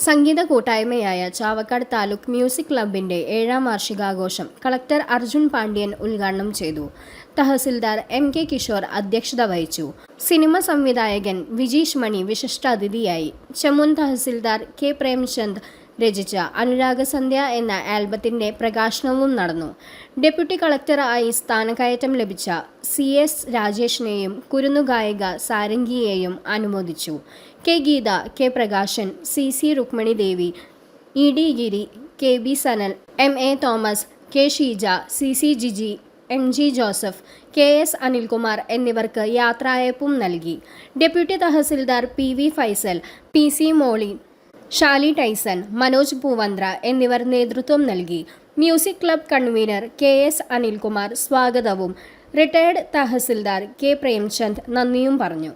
സംഗീത കൂട്ടായ്മയായ ചാവക്കാട് താലൂക്ക് മ്യൂസിക് ക്ലബിന്റെ 7ാം വാർഷികാഘോഷം കളക്ടർ അർജുൻ പാണ്ഡ്യൻ ഉദ്ഘാടനം ചെയ്തു. തഹസിൽദാർ MK കിഷോർ അധ്യക്ഷത വഹിച്ചു. സിനിമ സംവിധായകൻ വിജീഷ് മണി വിശിഷ്ടാതിഥിയായി. ചമുൻ തഹസിൽദാർ K പ്രേംചന്ദ് രചിച്ച അനുരാഗസന്ധ്യ എന്ന ആൽബത്തിന്റെ പ്രകാശനവും നടന്നു. ഡെപ്യൂട്ടി കളക്ടറായി സ്ഥാനക്കയറ്റം ലഭിച്ച CS രാജേഷിനെയും കുരുന്നുഗായിക സാരംഗിയെയും അനുമോദിച്ചു. K Geetha, K Prakashan, CC Rukmini Devi, ED Giri, KB Sanal, MA Thomas, K Sheeja, CC Jiji, MG Joseph, KS Anilkumar എന്നിവർക്ക് യാത്രയയപ്പും നൽകി. Deputy tahsildar PV Faisal, PC Molly, Shali Tyson, Manoj Poovanthra എന്നിവർ നേതൃത്വം നൽകി. Music club convenor KS Anilkumar സ്വാഗതവും റിട്ടയർഡ് തഹസിൽദാർ K പ്രേംചന്ദ് നന്ദിയും പറഞ്ഞു.